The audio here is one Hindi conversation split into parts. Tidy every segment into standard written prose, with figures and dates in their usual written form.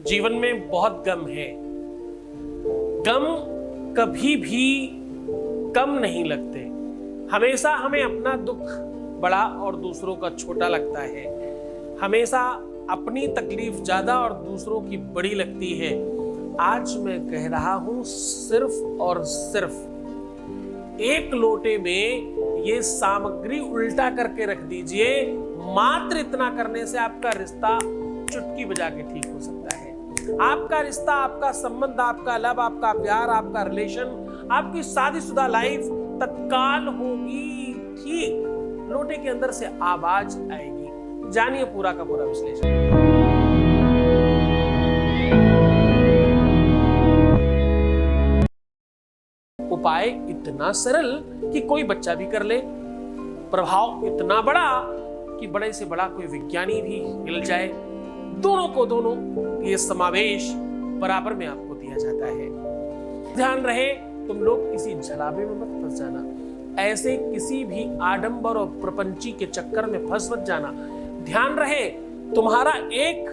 जीवन में बहुत गम है। गम कभी भी कम नहीं लगते। हमेशा हमें अपना दुख बड़ा और दूसरों का छोटा लगता है। हमेशा अपनी तकलीफ ज्यादा और दूसरों की बड़ी लगती है। आज मैं कह रहा हूं सिर्फ और सिर्फ एक लोटे में ये सामग्री उल्टा करके रख दीजिए। मात्र इतना करने से आपका रिश्ता चुटकी बजा के ठीक हो सकता है। आपका रिश्ता, आपका संबंध, आपका लव, आपका प्यार, आपका रिलेशन, आपकी शादीशुदा लाइफ तत्काल होगी ठीक। लोटे के अंदर से आवाज आएगी। जानिए पूरा का पूरा विश्लेषण। उपाय इतना सरल कि कोई बच्चा भी कर ले, प्रभाव इतना बड़ा कि बड़े से बड़ा कोई विज्ञानी भी हिल जाए। दोनों को दोनों ये समावेश बराबर में आपको दिया जाता है। ध्यान रहे तुम लोग किसी झलावे में मत फंस जाना। ऐसे किसी भी आडंबर और प्रपंची के चक्कर में फंस मत जाना। ध्यान रहे तुम्हारा एक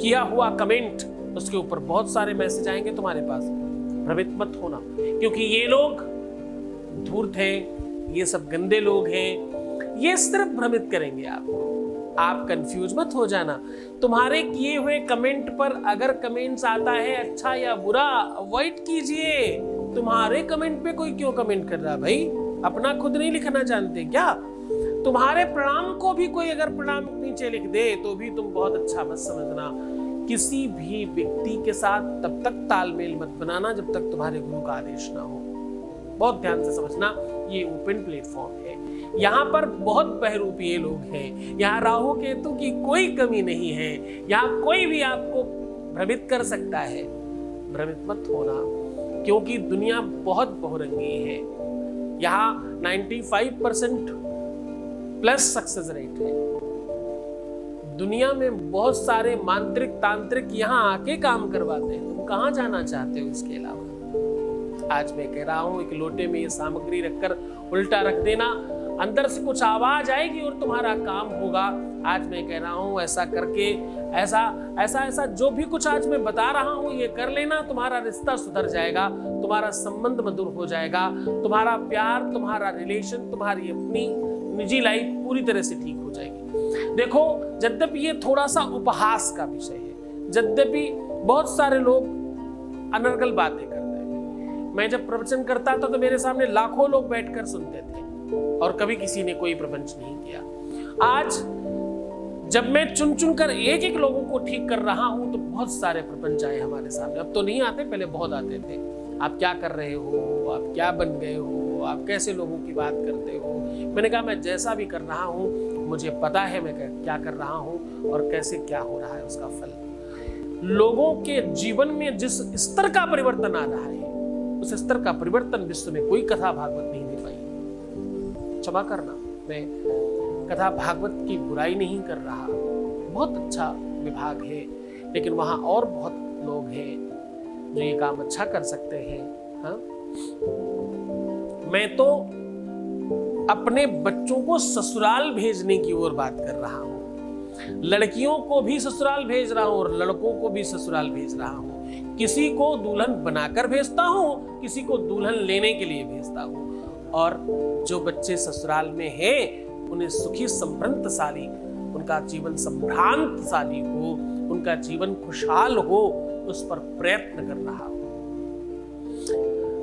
किया हुआ कमेंट, उसके ऊपर बहुत सारे मैसेज आएंगे तुम्हारे पास। भ्रमित मत होना, क्योंकि ये लोग धूर्त हैं, ये सब गंदे लोग हैं। ये सिर्फ भ्रमित करेंगे आपको। आप कंफ्यूज मत हो जाना। तुम्हारे किए हुए कमेंट पर अगर कमेंट्स आता है अच्छा या बुरा, अवॉइड कीजिए। तुम्हारे कमेंट पे कोई क्यों कमेंट कर रहा भाई? अपना खुद नहीं लिखना जानते क्या? तुम्हारे प्रणाम को भी कोई अगर प्रणाम नीचे लिख दे तो भी तुम बहुत अच्छा मत समझना। किसी भी व्यक्ति के साथ तब तक तालमेल मत बनाना जब तक तुम्हारे गुरु का आदेश ना हो। बहुत ध्यान से समझना, ये ओपन प्लेटफॉर्म है। यहाँ पर बहुत बहरूपीय लोग हैं। यहाँ राहु केतु की कोई कमी नहीं है। यहाँ कोई भी आपको भ्रमित कर सकता है। भ्रमित मत होना, क्योंकि दुनिया बहुत बहुरंगी है। यहाँ 95% प्लस सक्सेस रेट है। दुनिया में बहुत सारे मांत्रिक तांत्रिक यहाँ आके काम करवाते हैं। तुम कहाँ जाना चाहते हो इसके अलावा? आज मैं कह रहा हूं एक लोटे में ये सामग्री रखकर उल्टा रख देना, अंदर से कुछ आवाज आएगी और तुम्हारा काम होगा। आज मैं कह रहा हूं ऐसा करके ऐसा जो भी कुछ आज मैं बता रहा हूं ये कर लेना। तुम्हारा रिश्ता सुधर जाएगा, तुम्हारा संबंध मधुर हो जाएगा, तुम्हारा प्यार, तुम्हारा रिलेशन, तुम्हारी अपनी निजी लाइफ पूरी तरह से ठीक हो जाएगी। देखो, यद्यपि ये थोड़ा सा उपहास का विषय है, यद्यपि बहुत सारे लोग अनर्गल बातें करते हैं। मैं जब प्रवचन करता था तो मेरे सामने लाखों लोग बैठकर सुनते थे और कभी किसी ने कोई प्रपंच नहीं किया। आज जब मैं चुन चुन कर एक एक लोगों को ठीक कर रहा हूं तो बहुत सारे प्रपंच आए हमारे सामने। अब तो नहीं आते, पहले बहुत आते थे। आप क्या कर रहे हो, आप क्या बन गए हो, आप कैसे लोगों की बात करते हो। मैंने कहा मैं जैसा भी कर रहा हूं मुझे पता है मैं क्या कर रहा हूं और कैसे क्या हो रहा है उसका फल। लोगों के जीवन में जिस स्तर का परिवर्तन आ रहा है उस स्तर का परिवर्तन विश्व में कोई कथा भागवत नहीं दे पाई। क्षमा करना, मैं कथा भागवत की बुराई नहीं कर रहा। बहुत अच्छा विभाग है, लेकिन वहां और बहुत लोग हैं जो ये काम अच्छा कर सकते हैं। हाँ? मैं तो अपने बच्चों को ससुराल भेजने की ओर बात कर रहा हूं। लड़कियों को भी ससुराल भेज रहा हूं और लड़कों को भी ससुराल भेज रहा हूं। किसी को दुल्हन बनाकर भेजता हूं, किसी को दुल्हन लेने के लिए भेजता हूं। और जो बच्चे ससुराल में हैं उन्हें सुखी संभ्रांतशाली, उनका जीवन संभ्रांतशाली हो, उनका जीवन खुशहाल हो, उस पर प्रयत्न कर रहा हूं।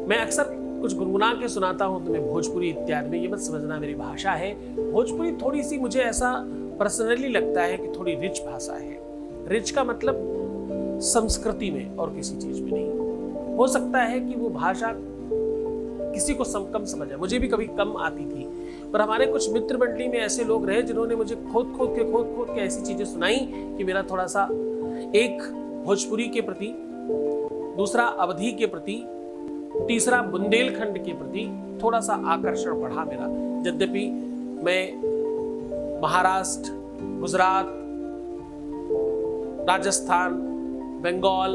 मैं अक्सर कुछ गुनगुना के सुनाता हूं तुम्हें भोजपुरी इत्यादि में। ये मत समझना मेरी भाषा है। भोजपुरी थोड़ी सी मुझे ऐसा पर्सनली लगता है कि थोड़ी रिच भाषा है। रिच का मतलब संस्कृति में और किसी चीज में नहीं। हो सकता है कि वो भाषा किसी को कम समझ आए, मुझे भी कभी कम आती थी, पर हमारे कुछ मित्र मंडली में ऐसे लोग रहे जिन्होंने मुझे खोद खोद के ऐसी चीजें सुनाई कि मेरा थोड़ा सा एक भोजपुरी के प्रति, दूसरा अवधी के प्रति, तीसरा बुंदेलखंड के प्रति थोड़ा सा आकर्षण बढ़ा मेरा। यद्यपि मैं महाराष्ट्र, गुजरात, राजस्थान, बंगाल,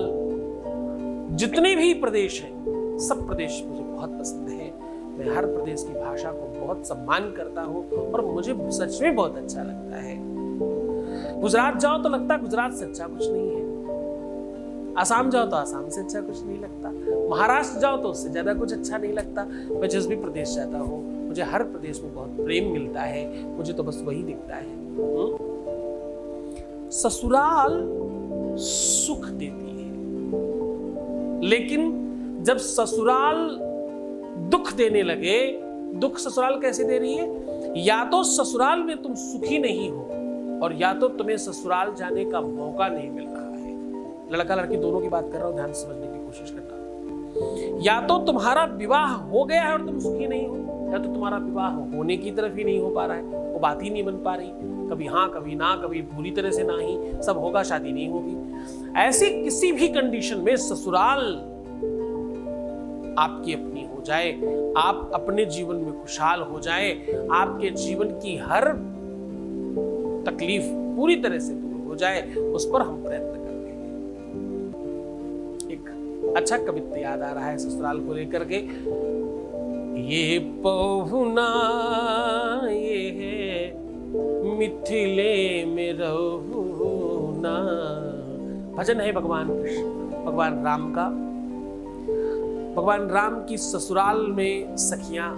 जितने भी प्रदेश हैं सब प्रदेश मुझे बहुत पसंद है। मैं हर प्रदेश की भाषा को बहुत सम्मान करता हूँ और मुझे सच में बहुत अच्छा लगता है। गुजरात जाओ तो लगता है गुजरात से अच्छा कुछ नहीं है, आसाम जाओ तो आसाम से अच्छा कुछ नहीं लगता, महाराष्ट्र जाओ तो उससे ज्यादा कुछ अच्छा नहीं लगता। मैं जिस भी प्रदेश जाता हूँ मुझे हर प्रदेश में बहुत प्रेम मिलता है, मुझे तो बस वही दिखता है। ससुराल सुख देती है, लेकिन जब ससुराल दुख देने लगे, दुख ससुराल कैसे दे रही है? या तो ससुराल में तुम सुखी नहीं हो, और या तो तुम्हें ससुराल जाने का मौका नहीं मिल रहा है। लड़का लड़की दोनों की बात कर रहा हूं, ध्यान से समझने की कोशिश करना। या तो तुम्हारा विवाह हो गया है और तुम सुखी नहीं हो, या तो तुम्हारा विवाह होने की तरफ ही नहीं हो पा रहा है, वो बात ही नहीं बन पा रही, कभी हाँ कभी ना, कभी पूरी तरह से ना ही, सब होगा शादी नहीं होगी। ऐसी किसी भी कंडीशन में ससुराल आपकी अपनी हो जाए, आप अपने जीवन में खुशहाल हो जाए, आपके जीवन की हर तकलीफ पूरी तरह से दूर हो जाए, उस पर हम प्रयत्न करते हैं। एक अच्छा कवित्व याद आ रहा है ससुराल को लेकर के, ये पहुना ये है मिथिले में रहुना। भजन है भगवान कृष्ण, भगवान राम का। भगवान राम की ससुराल में सखियां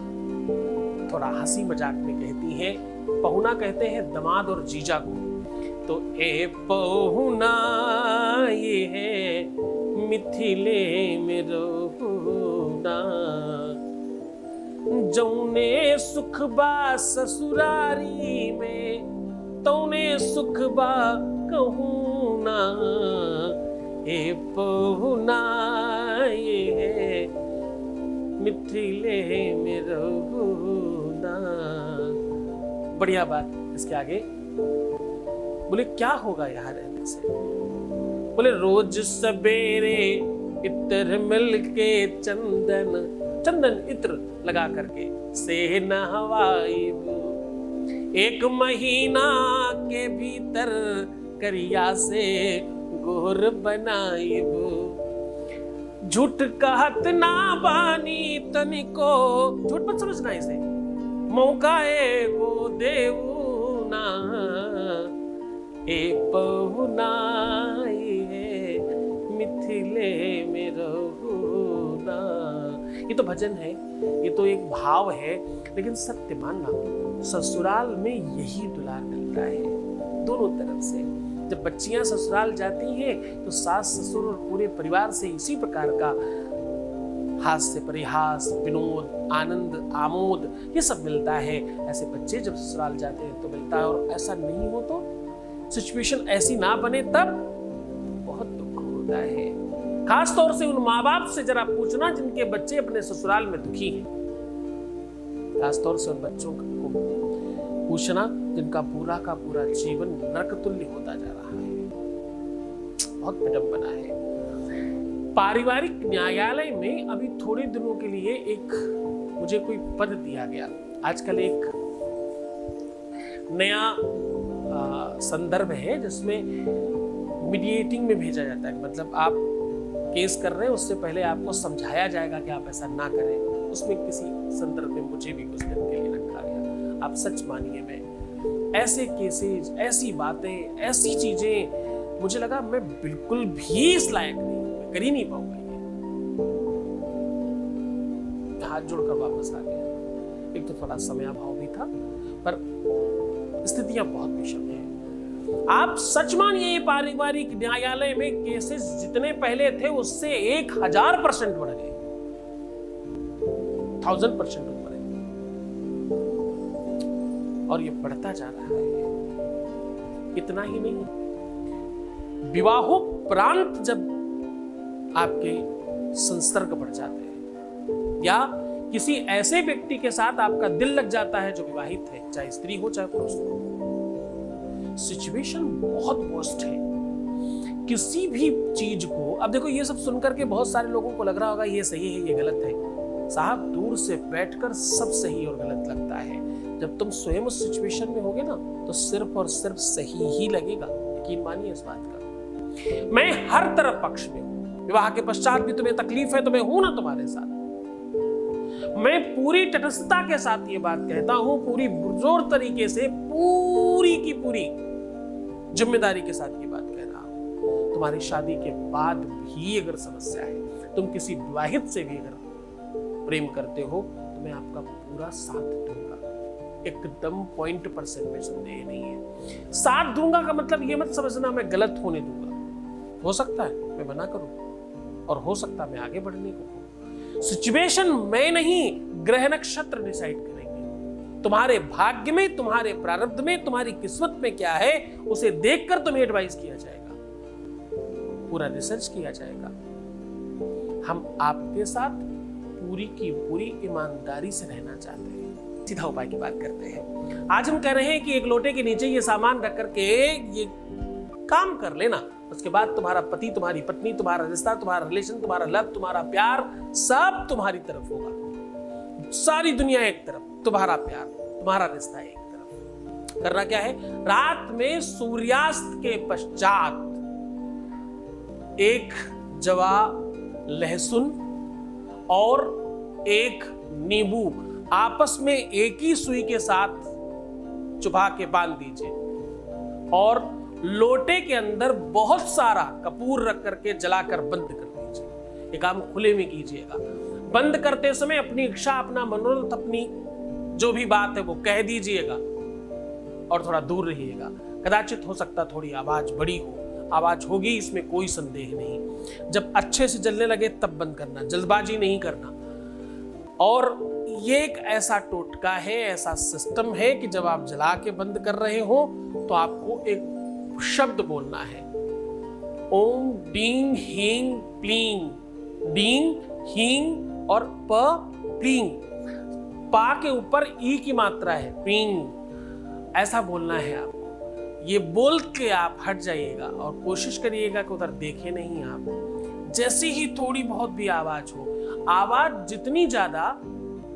थोड़ा हंसी मजाक में कहती हैं, पहुना कहते हैं दमाद और जीजा को, तो ए पहुना ये है मिथिले में रहुना, जौने सुख बा ससुरारी में तौने सुख बा कहूना, ए पहुना ये मिथिले में रहुना। बढ़िया बात। इसके आगे बोले क्या होगा यहाँ रहने से? बोले रोज सवेरे इत्र मिल के चंदन इत्र लगा करके से नहवाइब, एक महीना के भीतर करिया से गोर बनाइब, झूठ कहत ना बानी तनिको, झूठ मत समझना इसे, मौका एगो देवना, ए पहुना ये मिथिले में रहुना। ये तो भजन है, ये तो एक भाव है, लेकिन सत्य मानना ससुराल में यही दुलार मिलता है दोनों तरफ से। जब बच्चियां ससुराल जाती हैं तो सास ससुर और पूरे परिवार से इसी प्रकार का हास्य परिहास, विनोद, आनंद, आमोद ये सब मिलता है। ऐसे बच्चे जब ससुराल जाते हैं तो मिलता है, और ऐसा नहीं हो तो, सिचुएशन ऐसी ना बने तब बहुत दुख होता है। खास तौर से उन माँ बाप से जरा पूछना जिनके बच्चे अपने ससुराल में दुखी हैं। खास तौर से उन बच्चों को पूछना जिनका पूरा का पूरा जीवन नरक तुल्य होता जा रहा है। बहुत विडंबना है। पारिवारिक न्यायालय में अभी थोड़े दिनों के लिए एक मुझे कोई पद दिया गया। आजकल एक नया संदर्भ है जिसमें मीडिएटिंग में भेजा जाता है, मतलब आप केस कर रहे हैं उससे पहले आपको समझाया जाएगा कि आप ऐसा ना करें। उसमें किसी संदर्भ में मुझे भी कुछ दिन के लिए रखा गया। आप सच मानिए, मैं ऐसे केसेस, ऐसी बातें, ऐसी चीजें मुझे लगा मैं बिल्कुल भी इस लायक नहीं, कर ही नहीं पाऊंगा। हाथ जोड़कर वापस आ गया। एक तो थोड़ा समयाभाव भी था, पर स्थितियां बहुत विषम हैं। आप सच मानिए, ये पारिवारिक न्यायालय में केसेस जितने पहले थे उससे 1000% बढ़ गए, 1000% बढ़ गए, और ये बढ़ता जा रहा है। इतना ही नहीं, विवाहोपरांत जब आपके संसर्ग बढ़ जाते हैं या किसी ऐसे व्यक्ति के साथ आपका दिल लग जाता है जो विवाहित है, चाहे स्त्री हो चाहे पुरुष हो, सिचुएशन बहुत वर्स्ट है। किसी भी चीज को, अब देखो ये सब सुनकर के बहुत सारे लोगों को लग रहा होगा ये सही है ये गलत है। साहब, दूर से बैठकर सब सही और गलत लगता है। जब तुम स्वयं उस सिचुएशन में होगे ना तो सिर्फ और सिर्फ सही ही लगेगा। यकीन मानिए इस बात का। मैं हर तरफ पक्ष में हूं। विवाह के पश्चात भी तुम्हें तकलीफ है तो मैं हूं ना तुम्हारे साथ। मैं पूरी तटस्थता के साथ ये बात कहता हूं, पूरी पुरजोर तरीके से, पूरी की पूरी जिम्मेदारी के साथ ये बात कह रहा हूं। तुम्हारी शादी के बाद भी अगर समस्या है, तुम किसी विवाहित से भी अगर प्रेम करते हो, तो मैं आपका पूरा साथ दूंगा, एकदम % में संदेह नहीं है। साथ दूंगा का मतलब ये मत समझना मैं गलत होने दूंगा। हो सकता है मैं मना करूं और हो सकता है मैं आगे बढ़ने को कहूं। सिचुएशन मैं नहीं, ग्रह नक्षत्र डिसाइड करेंगे। तुम्हारे भाग्य में, तुम्हारे प्रारब्ध में, तुम्हारी किस्मत में क्या है, उसे देखकर तुम्हें एडवाइस किया जाएगा, पूरा रिसर्च किया जाएगा। हम आपके साथ पूरी की पूरी ईमानदारी से रहना चाहते हैं। सीधा उपाय की बात करते हैं। आज हम कह रहे हैं कि एक लोटे के नीचे ये सामान रख करके ये काम कर लेना, उसके बाद तुम्हारा पति, तुम्हारी पत्नी, तुम्हारा रिश्ता, तुम्हारा रिलेशन, तुम्हारा लव, तुम्हारा प्यार सब तुम्हारी तरफ होगा। सारी दुनिया एक तरफ, तुम्हारा प्यार, तुम्हारा रिश्ता एक तरफ। करना क्या है, रात में सूर्यास्त के पश्चात एक जवा लहसुन और एक नींबू आपस में एक ही सुई के साथ चुभा के बांध दीजिए और लोटे के अंदर बहुत सारा कपूर रख करके जलाकर बंद कर दीजिए। ये काम खुले में कीजिएगा। बंद करते समय अपनी इच्छा, अपना मनोरथ, अपनी जो भी बात है वो कह दीजिएगा और थोड़ा दूर रहिएगा। कदाचित हो सकता थोड़ी आवाज बड़ी हो, आवाज होगी, इसमें कोई संदेह नहीं। जब अच्छे से जलने लगे तब बंद करना, जल्दबाजी नहीं करना। और ये एक ऐसा टोटका है, ऐसा सिस्टम है कि जब आप जला के बंद कर रहे हो तो आपको एक शब्द बोलना है, ओम डींग हींग प्लींग। डींग, हींग और प प्लींग, पा के ऊपर ई की मात्रा है, प्लींग, ऐसा बोलना है आपको। ये बोल के आप हट जाइएगा और कोशिश करिएगा कि उधर देखे नहीं आप। जैसी ही थोड़ी बहुत भी आवाज हो, आवाज जितनी ज्यादा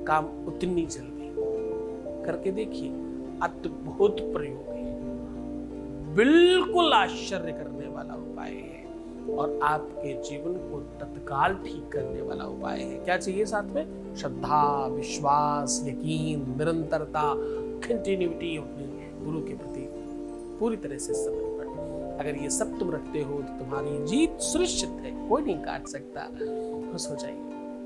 काम उतनी जल्दी, करके देखिए। अद्भुत प्रयोग है, बिल्कुल आश्चर्य करने वाला उपाय है और आपके जीवन को तत्काल ठीक करने वाला उपाय है। क्या चाहिए साथ में? श्रद्धा, विश्वास, यकीन, निरंतरता, कंटिन्यूटी अपने गुरु के प्रति पूरी तरह से समर्पण। अगर ये सब तुम रखते हो तो तुम्हारी जीत सुनिश्चित है, कोई नहीं काट सकता। खुश हो जाइए,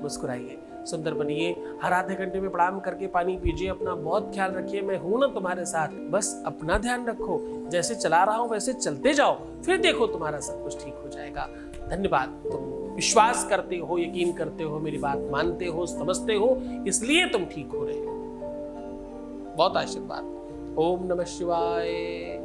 मुस्कुराइए, सुंदर बनिए। हर आधे घंटे में प्रणाम करके पानी पीजिए। अपना बहुत ख्याल रखिए। मैं हूं ना तुम्हारे साथ, बस अपना ध्यान रखो। जैसे चला रहा हूं वैसे चलते जाओ, फिर देखो तुम्हारा सब कुछ ठीक हो जाएगा। धन्यवाद। तुम विश्वास करते हो, यकीन करते हो, मेरी बात मानते हो, समझते हो, इसलिए तुम ठीक हो रहे हो। बहुत आशीर्वाद। ओम नमः शिवाय।